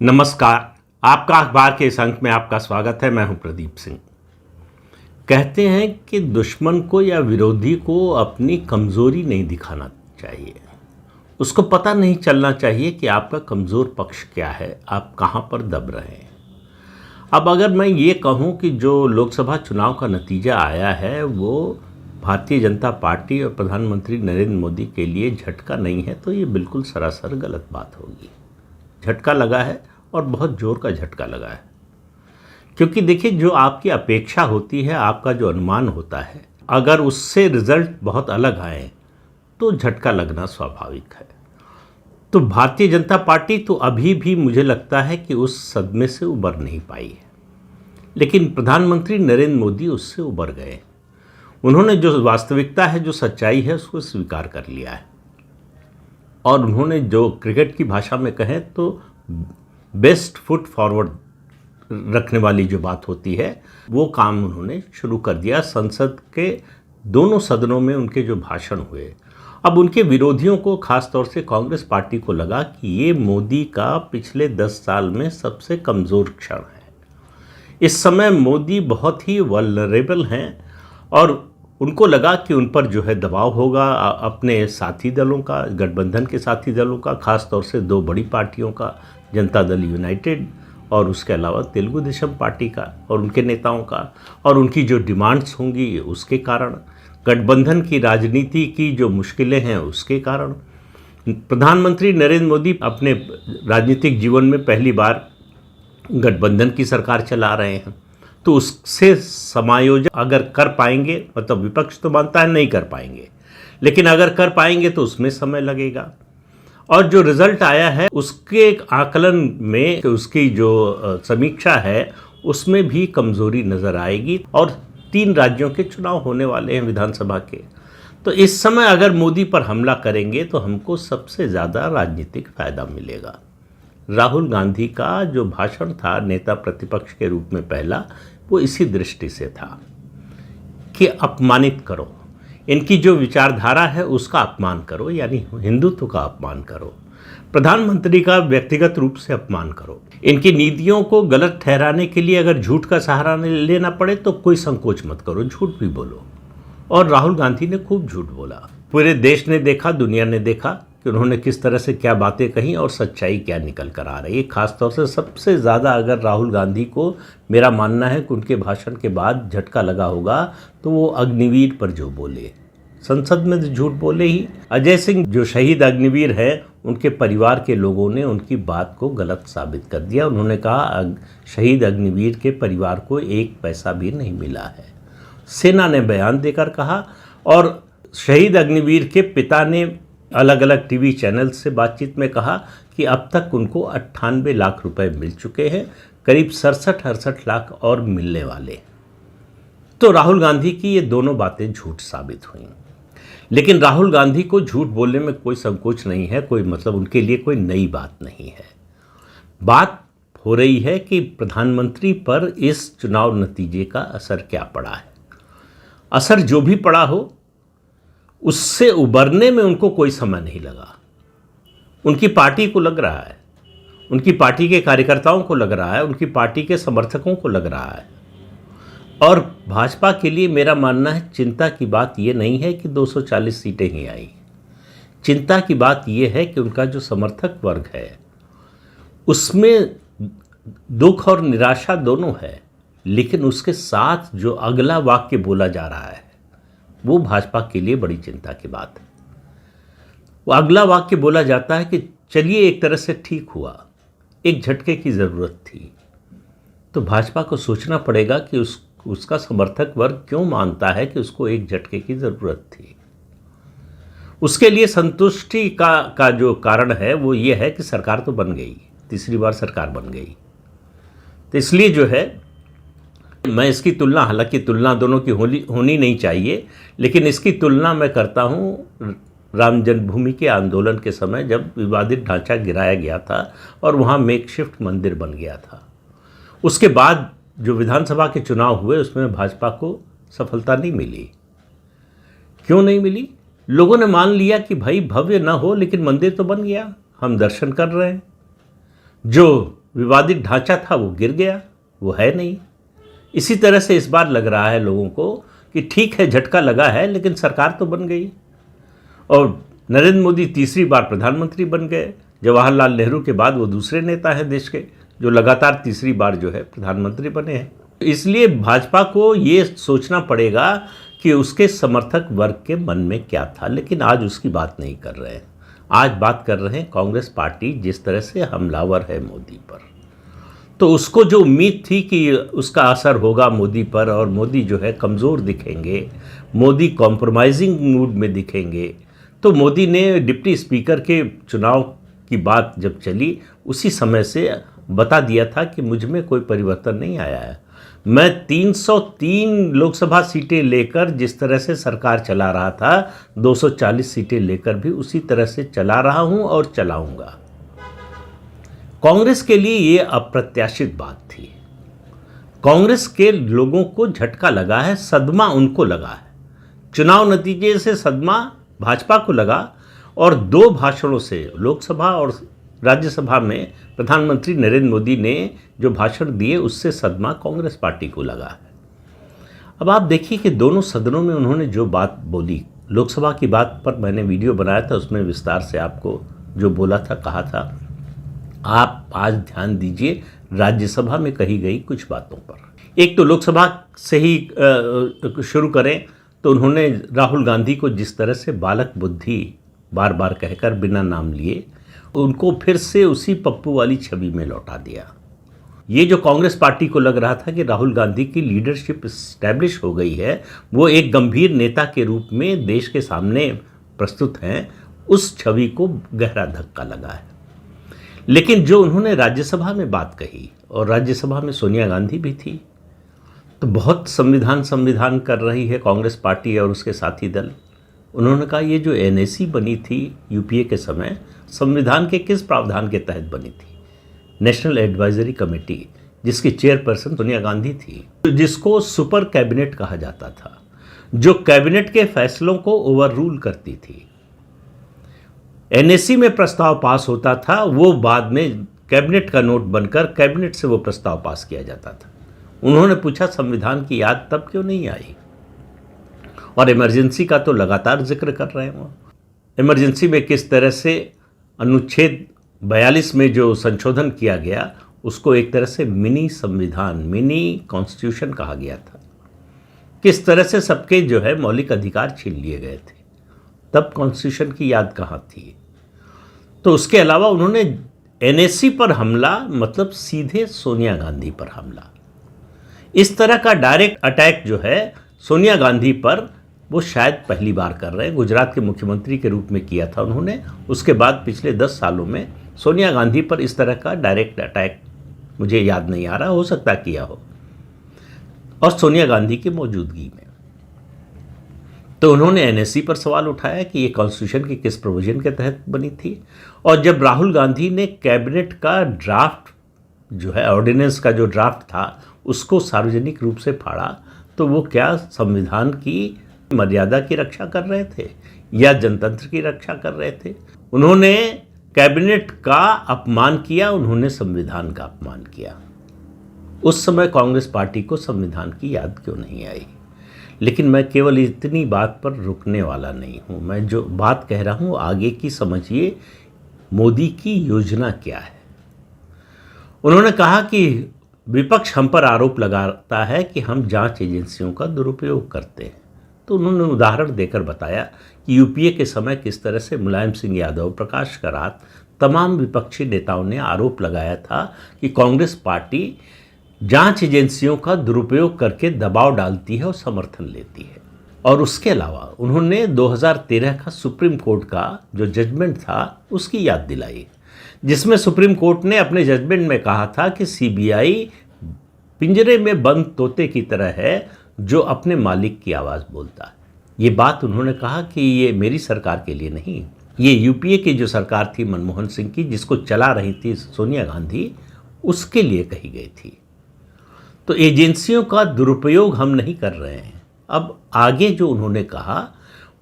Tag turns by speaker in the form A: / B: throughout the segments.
A: नमस्कार। आपका अखबार के इस अंक में आपका स्वागत है। मैं हूं प्रदीप सिंह। कहते हैं कि दुश्मन को या विरोधी को अपनी कमज़ोरी नहीं दिखाना चाहिए। उसको पता नहीं चलना चाहिए कि आपका कमज़ोर पक्ष क्या है, आप कहां पर दब रहे हैं। अब अगर मैं ये कहूं कि जो लोकसभा चुनाव का नतीजा आया है वो भारतीय जनता पार्टी और प्रधानमंत्री नरेंद्र मोदी के लिए झटका नहीं है, तो ये बिल्कुल सरासर गलत बात होगी। झटका लगा है और बहुत ज़ोर का झटका लगा है, क्योंकि देखिए, जो आपकी अपेक्षा होती है, आपका जो अनुमान होता है, अगर उससे रिजल्ट बहुत अलग आए तो झटका लगना स्वाभाविक है। तो भारतीय जनता पार्टी तो अभी भी मुझे लगता है कि उस सदमे से उबर नहीं पाई है, लेकिन प्रधानमंत्री नरेंद्र मोदी उससे उबर गए। उन्होंने जो वास्तविकता है, जो सच्चाई है, उसको स्वीकार कर लिया है और उन्होंने जो क्रिकेट की भाषा में कहें तो बेस्ट फुट फॉरवर्ड रखने वाली जो बात होती है, वो काम उन्होंने शुरू कर दिया। संसद के दोनों सदनों में उनके जो भाषण हुए, अब उनके विरोधियों को, खासतौर से कांग्रेस पार्टी को लगा कि ये मोदी का पिछले 10 साल में सबसे कमज़ोर क्षण है। इस समय मोदी बहुत ही वल्नरेबल हैं और उनको लगा कि उन पर जो है दबाव होगा अपने साथी दलों का, गठबंधन के साथी दलों का, खासतौर से दो बड़ी पार्टियों का, जनता दल यूनाइटेड और उसके अलावा तेलुगु देशम पार्टी का और उनके नेताओं का, और उनकी जो डिमांड्स होंगी उसके कारण, गठबंधन की राजनीति की जो मुश्किलें हैं उसके कारण। प्रधानमंत्री नरेंद्र मोदी अपने राजनीतिक जीवन में पहली बार गठबंधन की सरकार चला रहे हैं, तो उससे समायोजन अगर कर पाएंगे, मतलब विपक्ष तो मानता है नहीं कर पाएंगे, लेकिन अगर कर पाएंगे तो उसमें समय लगेगा। और जो रिजल्ट आया है उसके एक आकलन में, उसकी जो समीक्षा है, उसमें भी कमज़ोरी नज़र आएगी। और 3 राज्यों के चुनाव होने वाले हैं विधानसभा के, तो इस समय अगर मोदी पर हमला करेंगे तो हमको सबसे ज़्यादा राजनीतिक फ़ायदा मिलेगा। राहुल गांधी का जो भाषण था नेता प्रतिपक्ष के रूप में पहला, वो इसी दृष्टि से था कि अपमानित करो, इनकी जो विचारधारा है उसका अपमान करो, यानी हिंदुत्व का अपमान करो, प्रधानमंत्री का व्यक्तिगत रूप से अपमान करो, इनकी नीतियों को गलत ठहराने के लिए अगर झूठ का सहारा लेना पड़े तो कोई संकोच मत करो, झूठ भी बोलो। और राहुल गांधी ने खूब झूठ बोला। पूरे देश ने देखा, दुनिया ने देखा कि उन्होंने किस तरह से क्या बातें कही और सच्चाई क्या निकल कर आ रही है। खासतौर से सबसे ज़्यादा अगर राहुल गांधी को, मेरा मानना है कि उनके भाषण के बाद झटका लगा होगा, तो वो अग्निवीर पर जो बोले, संसद में झूठ बोले ही। अजय सिंह जो शहीद अग्निवीर है, उनके परिवार के लोगों ने उनकी बात को गलत साबित कर दिया। उन्होंने कहा शहीद अग्निवीर के परिवार को 1 पैसा भी नहीं मिला है। सेना ने बयान देकर कहा, और शहीद अग्निवीर के पिता ने अलग अलग टीवी चैनल से बातचीत में कहा कि अब तक उनको 98 लाख रुपए मिल चुके हैं, करीब 67-68 लाख और मिलने वाले। तो राहुल गांधी की ये दोनों बातें झूठ साबित हुई, लेकिन राहुल गांधी को झूठ बोलने में कोई संकोच नहीं है, कोई मतलब उनके लिए कोई नई बात नहीं है। बात हो रही है कि प्रधानमंत्री पर इस चुनाव नतीजे का असर क्या पड़ा है। असर जो भी पड़ा हो, उससे उबरने में उनको कोई समय नहीं लगा। उनकी पार्टी को लग रहा है, उनकी पार्टी के कार्यकर्ताओं को लग रहा है, उनकी पार्टी के समर्थकों को लग रहा है। और भाजपा के लिए मेरा मानना है, चिंता की बात ये नहीं है कि 240 सीटें ही आई। चिंता की बात ये है कि उनका जो समर्थक वर्ग है उसमें दुख और निराशा दोनों है, लेकिन उसके साथ जो अगला वाक्य बोला जा रहा है वो भाजपा के लिए बड़ी चिंता की बात है। वो अगला वाक्य बोला जाता है कि चलिए एक तरह से ठीक हुआ, एक झटके की ज़रूरत थी। तो भाजपा को सोचना पड़ेगा कि उसका समर्थक वर्ग क्यों मानता है कि उसको एक झटके की ज़रूरत थी। उसके लिए संतुष्टि का जो कारण है वो ये है कि सरकार तो बन गई, तीसरी बार सरकार बन गई। तो इसलिए जो है, मैं इसकी तुलना, हालांकि तुलना दोनों की होनी नहीं चाहिए, लेकिन इसकी तुलना मैं करता हूँ राम जन्मभूमि के आंदोलन के समय, जब विवादित ढांचा गिराया गया था और वहाँ मेकशिफ्ट मंदिर बन गया था। उसके बाद जो विधानसभा के चुनाव हुए उसमें भाजपा को सफलता नहीं मिली। क्यों नहीं मिली? लोगों ने मान लिया कि भाई भव्य ना हो लेकिन मंदिर तो बन गया, हम दर्शन कर रहे हैं। जो विवादित ढांचा था वो गिर गया, वो है नहीं। इसी तरह से इस बार लग रहा है लोगों को कि ठीक है, झटका लगा है, लेकिन सरकार तो बन गई और नरेंद्र मोदी तीसरी बार प्रधानमंत्री बन गए। जवाहरलाल नेहरू के बाद वो दूसरे नेता हैं देश के जो लगातार तीसरी बार जो है प्रधानमंत्री बने हैं। इसलिए भाजपा को ये सोचना पड़ेगा कि उसके समर्थक वर्ग के मन में क्या था, लेकिन आज उसकी बात नहीं कर रहे हैं। आज बात कर रहे हैं कांग्रेस पार्टी जिस तरह से हमलावर है मोदी पर। तो उसको जो उम्मीद थी कि उसका असर होगा मोदी पर और मोदी जो है कमज़ोर दिखेंगे, मोदी कॉम्प्रोमाइजिंग मूड में दिखेंगे, तो मोदी ने डिप्टी स्पीकर के चुनाव की बात जब चली उसी समय से बता दिया था कि मुझ में कोई परिवर्तन नहीं आया है। मैं 303 लोकसभा सीटें लेकर जिस तरह से सरकार चला रहा था, 240 सीटें लेकर भी उसी तरह से चला रहा हूं और चलाऊंगा। कांग्रेस के लिए ये अप्रत्याशित बात थी। कांग्रेस के लोगों को झटका लगा है, सदमा उनको लगा है। चुनाव नतीजे से सदमा भाजपा को लगा और 2 भाषणों से लोकसभा और राज्यसभा में प्रधानमंत्री नरेंद्र मोदी ने जो भाषण दिए उससे सदमा कांग्रेस पार्टी को लगा है। अब आप देखिए कि दोनों सदनों में उन्होंने जो बात बोली, लोकसभा की बात पर मैंने वीडियो बनाया था, उसमें विस्तार से आपको जो बोला था, कहा था। आप आज ध्यान दीजिए राज्यसभा में कही गई कुछ बातों पर। एक तो लोकसभा से ही शुरू करें तो उन्होंने राहुल गांधी को जिस तरह से बालक बुद्धि बार बार कहकर बिना नाम लिए उनको फिर से उसी पप्पू वाली छवि में लौटा दिया। ये जो कांग्रेस पार्टी को लग रहा था कि राहुल गांधी की लीडरशिप एस्टैब्लिश हो गई है, वो एक गंभीर नेता के रूप में देश के सामने प्रस्तुत हैं, उस छवि को गहरा धक्का लगा है। लेकिन जो उन्होंने राज्यसभा में बात कही, और राज्यसभा में सोनिया गांधी भी थी, तो बहुत संविधान कर रही है कांग्रेस पार्टी और उसके साथी दल। उन्होंने कहा ये जो एनएसी बनी थी यूपीए के समय, संविधान के किस प्रावधान के तहत बनी थी? नेशनल एडवाइजरी कमेटी, जिसकी चेयरपर्सन सोनिया गांधी थी, जिसको सुपर कैबिनेट कहा जाता था, जो कैबिनेट के फैसलों को ओवर रूल करती थी। एनएसी में प्रस्ताव पास होता था, वो बाद में कैबिनेट का नोट बनकर कैबिनेट से वो प्रस्ताव पास किया जाता था। उन्होंने पूछा संविधान की याद तब क्यों नहीं आई? और इमरजेंसी का तो लगातार जिक्र कर रहे हैं वो। इमरजेंसी में किस तरह से अनुच्छेद 42 में जो संशोधन किया गया उसको एक तरह से मिनी संविधान, मिनी कॉन्स्टिट्यूशन कहा गया था। किस तरह से सबके जो है मौलिक अधिकार छीन लिए गए थे, तब कॉन्स्टिट्यूशन की याद कहाँ थी? तो उसके अलावा उन्होंने एनएसी पर हमला, मतलब सीधे सोनिया गांधी पर हमला, इस तरह का डायरेक्ट अटैक जो है सोनिया गांधी पर, वो शायद पहली बार कर रहे हैं। गुजरात के मुख्यमंत्री के रूप में किया था उन्होंने, उसके बाद पिछले 10 सालों में सोनिया गांधी पर इस तरह का डायरेक्ट अटैक मुझे याद नहीं आ रहा, हो सकता किया हो, और सोनिया गांधी की मौजूदगी में। तो उन्होंने एनएससी पर सवाल उठाया कि ये कॉन्स्टिट्यूशन के किस प्रोविजन के तहत बनी थी। और जब राहुल गांधी ने कैबिनेट का ड्राफ्ट जो है, ऑर्डिनेंस का जो ड्राफ्ट था, उसको सार्वजनिक रूप से फाड़ा, तो वो क्या संविधान की मर्यादा की रक्षा कर रहे थे या जनतंत्र की रक्षा कर रहे थे? उन्होंने कैबिनेट का अपमान किया, उन्होंने संविधान का अपमान किया। उस समय कांग्रेस पार्टी को संविधान की याद क्यों नहीं आई? लेकिन मैं केवल इतनी बात पर रुकने वाला नहीं हूँ। मैं जो बात कह रहा हूँ आगे की समझिए, मोदी की योजना क्या है। उन्होंने कहा कि विपक्ष हम पर आरोप लगाता है कि हम जांच एजेंसियों का दुरुपयोग करते हैं। तो उन्होंने उदाहरण देकर बताया कि यूपीए के समय किस तरह से मुलायम सिंह यादव, प्रकाश करात, तमाम विपक्षी नेताओं ने आरोप लगाया था कि कांग्रेस पार्टी जांच एजेंसियों का दुरुपयोग करके दबाव डालती है और समर्थन लेती है। और उसके अलावा उन्होंने 2013 का सुप्रीम कोर्ट का जो जजमेंट था उसकी याद दिलाई, जिसमें सुप्रीम कोर्ट ने अपने जजमेंट में कहा था कि सीबीआई पिंजरे में बंद तोते की तरह है जो अपने मालिक की आवाज़ बोलता है। ये बात उन्होंने कहा कि ये मेरी सरकार के लिए नहीं, ये यूपीए की जो सरकार थी मनमोहन सिंह की, जिसको चला रही थी सोनिया गांधी, उसके लिए कही गई थी। तो एजेंसियों का दुरुपयोग हम नहीं कर रहे हैं। अब आगे जो उन्होंने कहा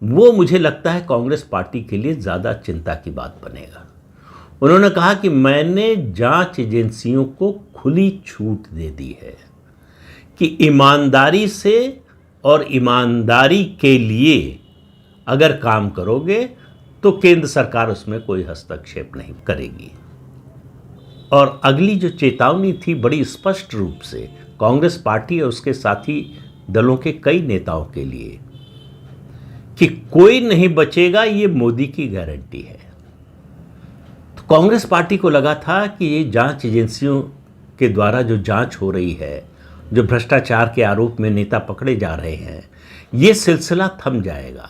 A: वो मुझे लगता है कांग्रेस पार्टी के लिए ज़्यादा चिंता की बात बनेगा। उन्होंने कहा कि मैंने जांच एजेंसियों को खुली छूट दे दी है कि ईमानदारी से और ईमानदारी के लिए अगर काम करोगे तो केंद्र सरकार उसमें कोई हस्तक्षेप नहीं करेगी। और अगली जो चेतावनी थी बड़ी स्पष्ट रूप से कांग्रेस पार्टी और उसके साथी दलों के कई नेताओं के लिए कि कोई नहीं बचेगा, ये मोदी की गारंटी है। तो कांग्रेस पार्टी को लगा था कि ये जांच एजेंसियों के द्वारा जो जांच हो रही है, जो भ्रष्टाचार के आरोप में नेता पकड़े जा रहे हैं, ये सिलसिला थम जाएगा।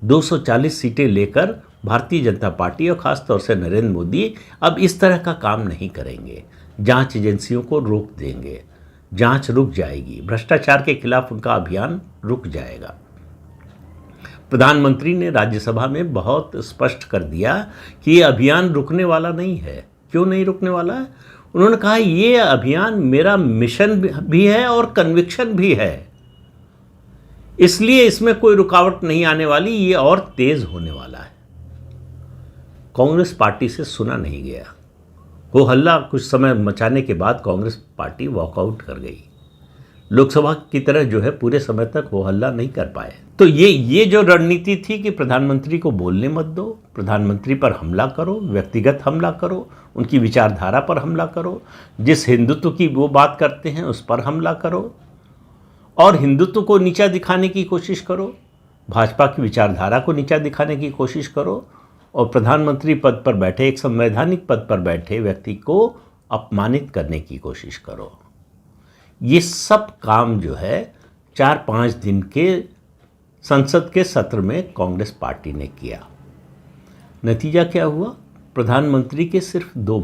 A: 240 सीटें लेकर भारतीय जनता पार्टी और खासतौर से नरेंद्र मोदी अब इस तरह का काम नहीं करेंगे, जांच एजेंसियों को रोक देंगे, जांच रुक जाएगी, भ्रष्टाचार के खिलाफ उनका अभियान रुक जाएगा। प्रधानमंत्री ने राज्यसभा में बहुत स्पष्ट कर दिया कि ये अभियान रुकने वाला नहीं है। क्यों नहीं रुकने वाला है? उन्होंने कहा ये अभियान मेरा मिशन भी है और कन्विक्शन भी है, इसलिए इसमें कोई रुकावट नहीं आने वाली, ये और तेज होने वाला है। कांग्रेस पार्टी से सुना नहीं गया। वो हल्ला कुछ समय मचाने के बाद कांग्रेस पार्टी वॉकआउट कर गई। लोकसभा की तरह जो है पूरे समय तक वो हल्ला नहीं कर पाए। तो ये जो रणनीति थी कि प्रधानमंत्री को बोलने मत दो, प्रधानमंत्री पर हमला करो, व्यक्तिगत हमला करो, उनकी विचारधारा पर हमला करो, जिस हिंदुत्व की वो बात करते हैं उस पर हमला करो और हिंदुत्व को नीचा दिखाने की कोशिश करो, भाजपा की विचारधारा को नीचा दिखाने की कोशिश करो और प्रधानमंत्री पद पर बैठे, एक संवैधानिक पद पर बैठे व्यक्ति को अपमानित करने की कोशिश करो। ये सब काम जो है 4-5 दिन के संसद के सत्र में कांग्रेस पार्टी ने किया। नतीजा क्या हुआ? प्रधानमंत्री के सिर्फ 2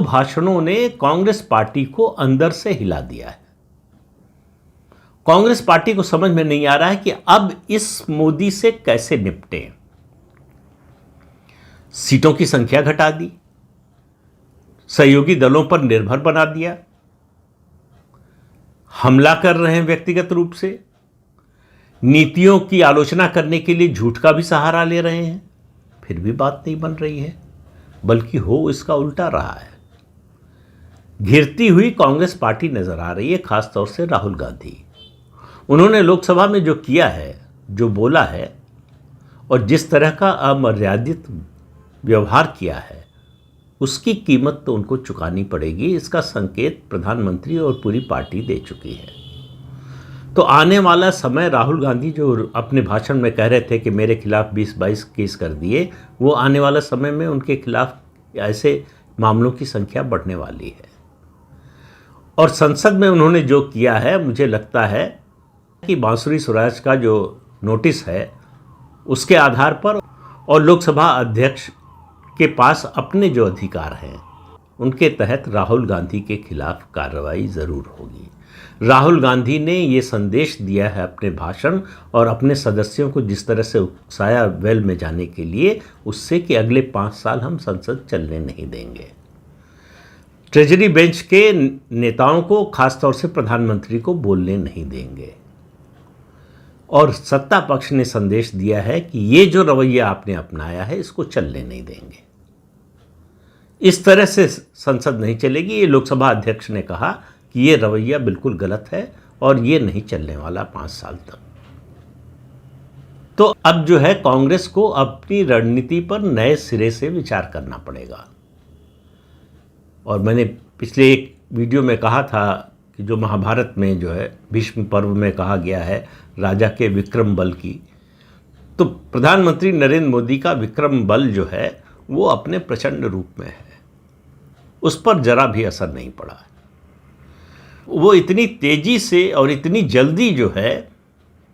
A: भाषणों ने कांग्रेस पार्टी को अंदर से हिला दिया है। कांग्रेस पार्टी को समझ में नहीं आ रहा है कि अब इस मोदी से कैसे निपटें। सीटों की संख्या घटा दी, सहयोगी दलों पर निर्भर बना दिया, हमला कर रहे हैं व्यक्तिगत रूप से, नीतियों की आलोचना करने के लिए झूठ का भी सहारा ले रहे हैं, फिर भी बात नहीं बन रही है, बल्कि हो इसका उल्टा रहा है। घिरती हुई कांग्रेस पार्टी नजर आ रही है, खासतौर से राहुल गांधी। उन्होंने लोकसभा में जो किया है, जो बोला है और जिस तरह का अमर्यादित व्यवहार किया है, उसकी कीमत तो उनको चुकानी पड़ेगी। इसका संकेत प्रधानमंत्री और पूरी पार्टी दे चुकी है। तो आने वाला समय, राहुल गांधी जो अपने भाषण में कह रहे थे कि मेरे खिलाफ 20-22 केस कर दिए, वो आने वाला समय में उनके खिलाफ ऐसे मामलों की संख्या बढ़ने वाली है। और संसद में उन्होंने जो किया है, मुझे लगता है कि बांसुरी स्वराज का जो नोटिस है उसके आधार पर और लोकसभा अध्यक्ष के पास अपने जो अधिकार हैं उनके तहत राहुल गांधी के खिलाफ कार्रवाई ज़रूर होगी। राहुल गांधी ने ये संदेश दिया है अपने भाषण और अपने सदस्यों को जिस तरह से उकसाया वेल में जाने के लिए, उससे कि अगले 5 साल हम संसद चलने नहीं देंगे। ट्रेजरी बेंच के नेताओं को, खासतौर से प्रधानमंत्री को बोलने नहीं देंगे। और सत्ता पक्ष ने संदेश दिया है कि ये जो रवैया आपने अपनाया है इसको चलने नहीं देंगे। इस तरह से संसद नहीं चलेगी। ये लोकसभा अध्यक्ष ने कहा कि ये रवैया बिल्कुल गलत है और ये नहीं चलने वाला 5 साल तक। तो अब जो है कांग्रेस को अपनी रणनीति पर नए सिरे से विचार करना पड़ेगा। और मैंने पिछले एक वीडियो में कहा था कि जो महाभारत में जो है भीष्म पर्व में कहा गया है राजा के विक्रम बल की, तो प्रधानमंत्री नरेंद्र मोदी का विक्रम बल जो है वो अपने प्रचंड रूप में है, उस पर जरा भी असर नहीं पड़ा। वो इतनी तेजी से और इतनी जल्दी जो है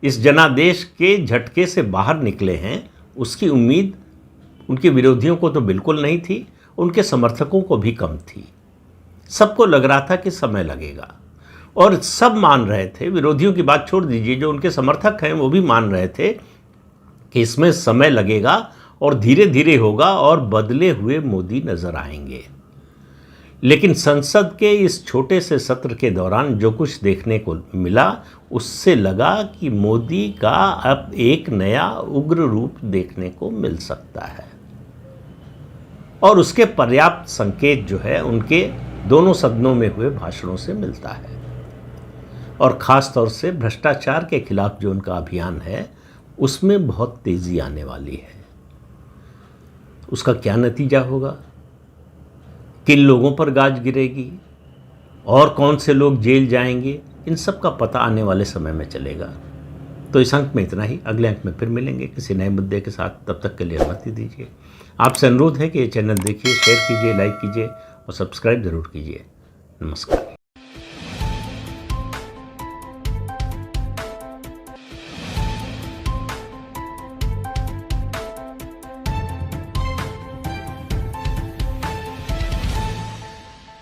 A: इस जनादेश के झटके से बाहर निकले हैं, उसकी उम्मीद उनके विरोधियों को तो बिल्कुल नहीं थी, उनके समर्थकों को भी कम थी। सबको लग रहा था कि समय लगेगा और सब मान रहे थे, विरोधियों की बात छोड़ दीजिए, जो उनके समर्थक हैं वो भी मान रहे थे कि इसमें समय लगेगा और धीरे धीरे होगा और बदले हुए मोदी नजर आएंगे। लेकिन संसद के इस छोटे से सत्र के दौरान जो कुछ देखने को मिला, उससे लगा कि मोदी का अब एक नया उग्र रूप देखने को मिल सकता है। और उसके पर्याप्त संकेत जो है उनके दोनों सदनों में हुए भाषणों से मिलता है। और ख़ास तौर से भ्रष्टाचार के खिलाफ जो उनका अभियान है उसमें बहुत तेज़ी आने वाली है। उसका क्या नतीजा होगा, किन लोगों पर गाज गिरेगी और कौन से लोग जेल जाएंगे, इन सब का पता आने वाले समय में चलेगा। तो इस अंक में इतना ही। अगले अंक में फिर मिलेंगे किसी नए मुद्दे के साथ। तब तक के लिए अनुमति दीजिए। आपसे अनुरोध है कि ये चैनल देखिए, शेयर कीजिए, लाइक कीजिए और सब्सक्राइब ज़रूर कीजिए। नमस्कार।